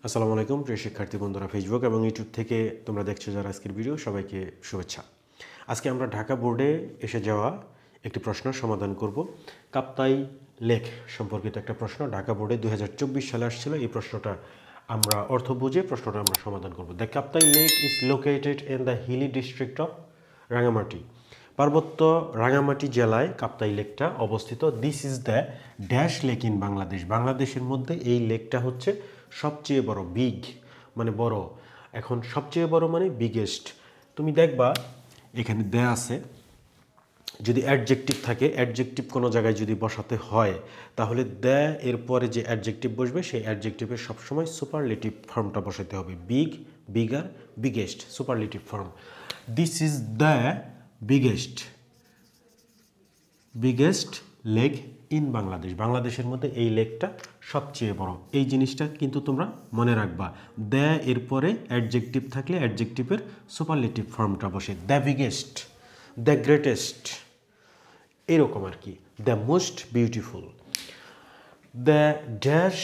আসসালামু আলাইকুম প্রিয় শিক্ষার্থী বন্ধুরা, ফেসবুক এবং ইউটিউব থেকে তোমরা দেখছো যারা আজকের ভিডিও, সবাইকে শুভেচ্ছা। আজকে আমরা ঢাকা বোর্ডে এসে যাওয়া একটি প্রশ্নের সমাধান করব। কাপ্তাই লেক সম্পর্কিত একটা প্রশ্ন ঢাকা বোর্ডে 2024 সালে আসছিল। এই প্রশ্নটা আমরা অর্থ বুঝে প্রশ্নটা আমরা সমাধান করব। The Kaptai lake is located in the hilly district of Rangamati. পার্বত্য রাঙামাটি জেলায় কাপ্তাই লেকটা অবস্থিত। This is the dash lake in Bangladesh. বাংলাদেশের মধ্যে এই লেকটা হচ্ছে সবচেয়ে বড়, বিগ মানে বড়। এখন সবচেয়ে বড় মানে বিগেস্ট। তুমি দেখবা এখানে দেয়া আছে, যদি অ্যাডজেক্টিভ থাকে, অ্যাডজেক্টিভ কোনো জায়গায় যদি বসাতে হয় তাহলে দ্য এরপরে যে অ্যাডজেক্টিভ বসবে সেই অ্যাডজেক্টিভের সবসময় সুপারলেটিভ ফর্মটা বসাতে হবে। Big, bigger, biggest, superlative form. This is the biggest lake in Bangladesh. বাংলাদেশের মধ্যে এই লেকটা সবচেয়ে বড়। এই জিনিসটা কিন্তু তোমরা মনে রাখবা। দ্য এরপরে অ্যাডজেক্টিভ থাকলে অ্যাডজেক্টিভের সুপারলেটিভ ফর্মটা বসে। দ্য বিগেস্ট, দ্য গ্রেটেস্ট, এরকম আর কি। The most beautiful. The dash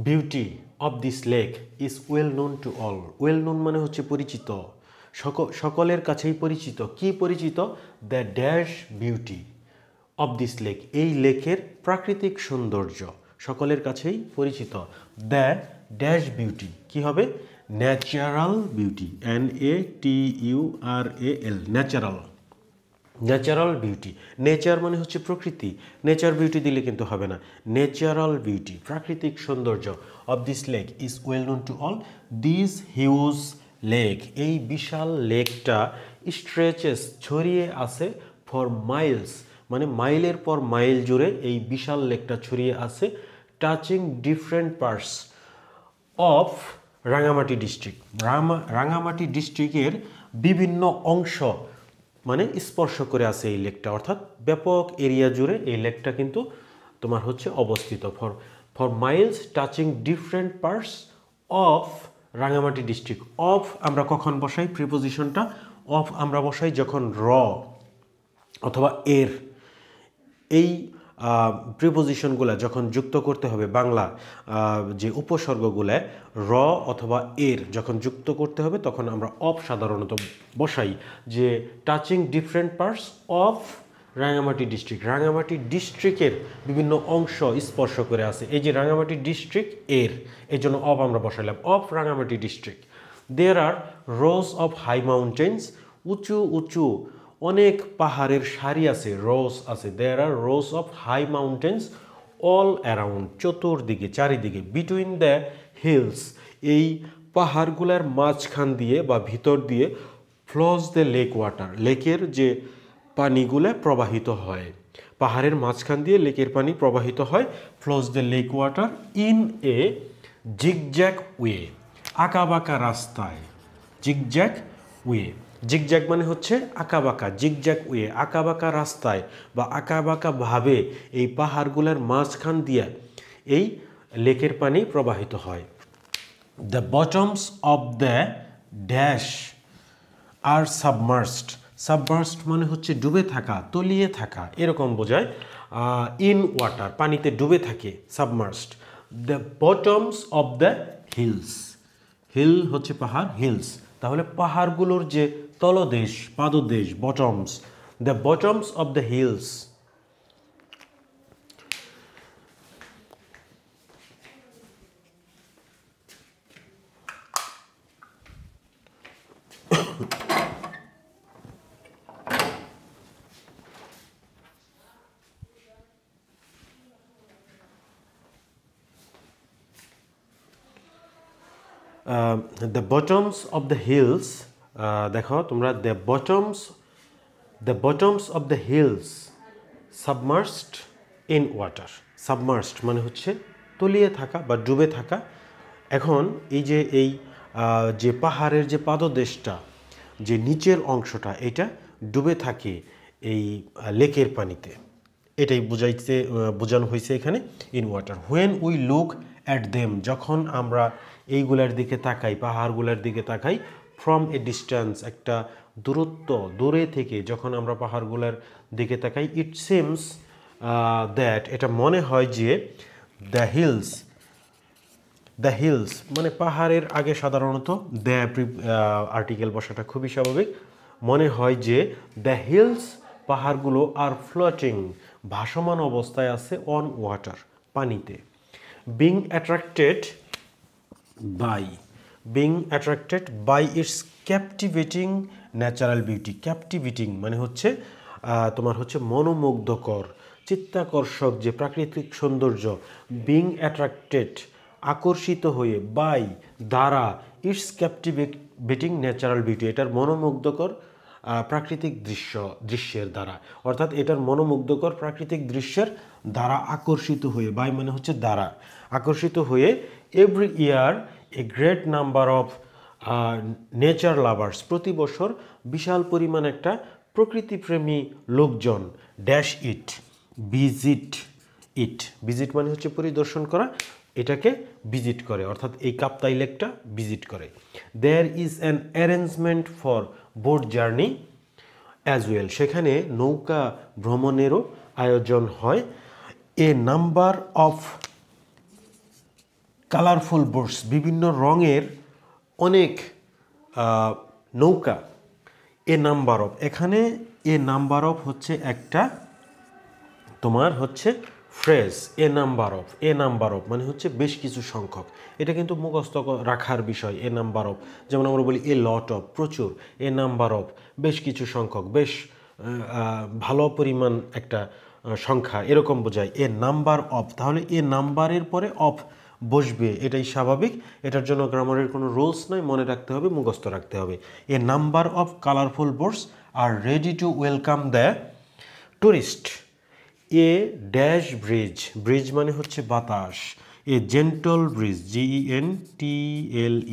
beauty of this lake is well known to all. Well known মানে হচ্ছে পরিচিত, সকলের কাছেই পরিচিত। কি পরিচিত? The dash beauty of this lake, এই লেকের প্রাকৃতিক সৌন্দর্য সকলের কাছেই পরিচিত। দ্য ড্যাশ বিউটি কি হবে? Natural beauty, NATURAL, natural beauty. Nature মানে হচ্ছে প্রকৃতি, নেচার বিউটি দিলে কিন্তু হবে না। ন্যাচারাল বিউটি, প্রাকৃতিক সৌন্দর্য of this lake is well known to all. This huge lake, এই বিশাল লেকটা স্ট্রেচেস, ছড়িয়ে আছে, ফর মাইলস মানে মাইলের পর মাইল জুড়ে এই বিশাল লেকটা ছড়িয়ে আছে। Touching different parts of Rangamati district. Rangamati ডিস্ট্রিক্টের বিভিন্ন অংশ মানে স্পর্শ করে আছে এই লেকটা, অর্থাৎ ব্যাপক এরিয়া জুড়ে এই লেকটা কিন্তু তোমার হচ্ছে অবস্থিত। For Miles touching different parts of Rangamati district. Of আমরা কখন বসাই? প্রিপোজিশনটা অফ আমরা বসাই যখন র অথবা এর, এই প্রিপোজিশনগুলো যখন যুক্ত করতে হবে, বাংলা যে উপসর্গগুলো র অথবা এর যখন যুক্ত করতে হবে তখন আমরা অফ সাধারণত বসাই। যে touching different parts of Rangamati district, Rangamati ডিস্ট্রিক্টের বিভিন্ন অংশ স্পর্শ করে আছে। এই যে রাঙামাটি ডিস্ট্রিক্ট এর, এই জন্য অফ আমরা বসাইলাম, of Rangamati district. There are rows of high mountains, উঁচু উঁচু অনেক পাহাড়ের সারি আছে, রোজ আছে। There are rows of high mountains all around, চতুর্দিকে, চারিদিকে। বিটুইন দ্য হিলস, এই পাহাড়গুলার মাঝখান দিয়ে বা ভিতর দিয়ে ফ্লোজ দ্য লেক ওয়াটার, লেকের যে পানিগুলা প্রবাহিত হয়, পাহাড়ের মাঝখান দিয়ে লেকের পানি প্রবাহিত হয়। Flows the lake water in a zigzag way, আঁকাবাঁকা রাস্তায়। জিগজ্যাগ ওয়ে, জিগজ্যাগ মানে হচ্ছে আঁকাবাঁকা, জিগজ্যাগ ওয়ে আঁকাবাঁকা রাস্তায় বা আঁকাবাঁকা ভাবে এই পাহাড়গুলোর মাঝখান দিয়ে এই লেকের পানি প্রবাহিত হয়। The bottoms of the dash are submerged. Submerged মানে হচ্ছে ডুবে থাকা, তলিয়ে থাকা, এরকম বোঝায়। ইন ওয়াটার, পানিতে ডুবে থাকে, submerged. The bottoms of the hills, hill হচ্ছে পাহাড়, হিলস তাহলে পাহাড়গুলোর যে তলদেশ, পাদদেশ, bottoms. The bottoms of the hills. The bottoms of the hills, দেখো তোমরা, the bottoms of the hills submerged in water. Submerged মানে হচ্ছে তলিয়ে থাকা বা ডুবে থাকা। এখন এই যে যে পাহাড়ের যে পাদদেশটা, যে নিচের অংশটা, এটা ডুবে থাকে এই লেকের পানিতে, এটাই বোঝানো হয়েছে এখানে, in water. When we look at them, যখন আমরা এইগুলার দিকে তাকাই, পাহাড়গুলার দিকে তাকাই, ফ্রম এ ডিস্টেন্স, একটা দূরত্ব, দূরে থেকে যখন আমরা পাহাড়গুলার দিকে তাকাই, ইট সিমস দ্যাট, এটা মনে হয় যে দ্য হিলস দ্য হিলস মানে পাহাড়ের আগে সাধারণত দ্য আর্টিকেল বসাটা খুবই স্বাভাবিক। মনে হয় যে দ্য হিলস পাহাড়গুলো আর ফ্লোটিং ভাসমান অবস্থায় আছে অন ওয়াটার পানিতে। Being attracted by its captivating natural beauty. Captivating মানে হচ্ছে তোমার হচ্ছে মনোমুগ্ধকর চিত্তাকর্ষক যে প্রাকৃতিক সৌন্দর্য। বিং অ্যাট্রাক্টেড আকর্ষিত হয়ে, বাই দ্বারা, ইটস ক্যাপটিভেটিং ন্যাচারাল বিউটি এটার মনোমুগ্ধকর প্রাকৃতিক দৃশ্যের দ্বারা, অর্থাৎ এটার মনোমুগ্ধকর প্রাকৃতিক দৃশ্যের দ্বারা আকর্ষিত হয়ে, বাই মানে হচ্ছে দ্বারা, আকর্ষিত হয়ে every year a great number of nature lovers প্রতি বছর বিশাল পরিমাণ একটা প্রকৃতিপ্রেমী লোকজন ড্যাশ ইট ভিজিট মানে হচ্ছে পরিদর্শন করা, এটাকে ভিজিট করে, অর্থাৎ এই কাপ্তাই লেকটা ভিজিট করে। There is an arrangement for boat journey as well, সেখানে নৌকা ভ্রমণেরও আয়োজন হয়। A number of colourful boats বিভিন্ন রঙের অনেক নৌকা। এ নাম্বার অফ এখানে এ নাম্বার অফ হচ্ছে একটা তোমার হচ্ছে ফ্রেজ। এ নাম্বার অফ মানে হচ্ছে বেশ কিছু সংখ্যক, এটা কিন্তু মুখস্থ রাখার বিষয়। এ নাম্বার অফ যেমন আমরা বলি এ লট অফ প্রচুর, এ নাম্বার অফ বেশ কিছু সংখ্যক, বেশ ভালো পরিমাণ একটা সংখ্যা এরকম বোঝায়। এ নাম্বার অফ, তাহলে এ নাম্বারের পরে অফ বসবে, এটাই স্বাভাবিক। এটার জন্য গ্রামারের কোনো রুলস নাই, মনে রাখতে হবে, মুখস্থ রাখতে হবে। A number of colourful boats are ready to welcome the tourist. A dash breeze মানে হচ্ছে বাতাস। A gentle breeze GENTLE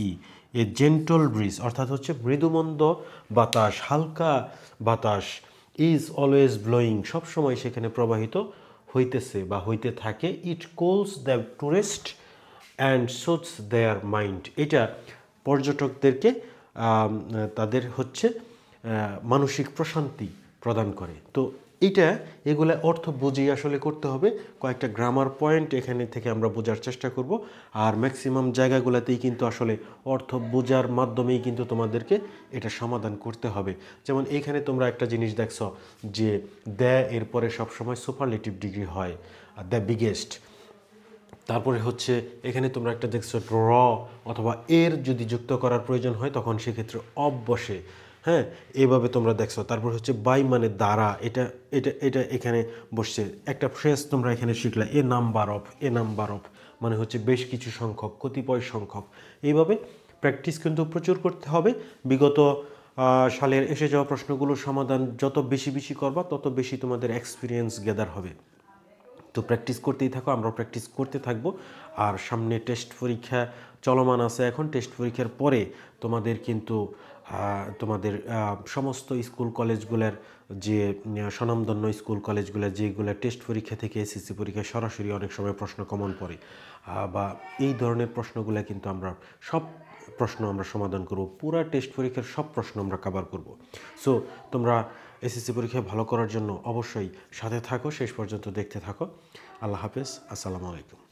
a gentle breeze অর্থাৎ হচ্ছে মৃদুমন্দ বাতাস, হালকা বাতাস। ইজ অলওয়েজ ব্লোয়িং সবসময় সেখানে প্রবাহিত হইতেছে বা হইতে থাকে। It cools the tourist and soothes their mind এটা পর্যটকদেরকে তাদের হচ্ছে মানসিক প্রশান্তি প্রদান করে। তো এগুলা অর্থ বুঝিয়ে আসলে করতে হবে। কয়েকটা গ্রামার পয়েন্ট এখানে থেকে আমরা বোঝার চেষ্টা করব, আর ম্যাক্সিমাম জায়গাগুলোতেই কিন্তু আসলে অর্থ বোঝার মাধ্যমেই কিন্তু তোমাদেরকে এটা সমাধান করতে হবে। যেমন এইখানে তোমরা একটা জিনিস দেখছো যে দ্য এরপরে সবসময় সুপারলেটিভ ডিগ্রি হয়, দ্য বিগেস্ট। তারপরে হচ্ছে এখানে তোমরা একটা দেখছো র অথবা এর যদি যুক্ত করার প্রয়োজন হয় তখন সেক্ষেত্রে অফ বসে। হ্যাঁ, এইভাবে তোমরা দেখছো। তারপর হচ্ছে বাই মানে দ্বারা, এটা এটা এটা এখানে বসছে। একটা ফ্রেজ তোমরা এখানে শিখলা এ নাম্বার অফ মানে হচ্ছে বেশ কিছু সংখ্যক, কতিপয় সংখ্যক। এইভাবে প্র্যাকটিস কিন্তু প্রচুর করতে হবে। বিগত সালের এসে যাওয়া প্রশ্নগুলোর সমাধান যত বেশি করবা তত বেশি তোমাদের এক্সপিরিয়েন্স গ্যাদার হবে। তো প্র্যাকটিস করতেই থাকো, আমরা প্র্যাকটিস করতে থাকবো। আর সামনে টেস্ট পরীক্ষা চলমান আছে এখন। টেস্ট পরীক্ষার পরে তোমাদের কিন্তু তোমাদের সমস্ত স্কুল কলেজগুলোর যে স্বনামধন্য স্কুল কলেজগুলো যেগুলো টেস্ট পরীক্ষা থেকে SSC পরীক্ষায় সরাসরি অনেক সময় প্রশ্ন কমন পড়ে বা এই ধরনের প্রশ্নগুলো কিন্তু আমরা সব প্রশ্ন আমরা সমাধান করব। পুরো টেস্ট পরীক্ষার সব প্রশ্ন আমরা কভার করব। সো তোমরা SSC পরীক্ষায় ভালো করার জন্য অবশ্যই সাথে থাকো, শেষ পর্যন্ত দেখতে থাকো। আল্লাহ হাফেজ, আসসালামু আলাইকুম।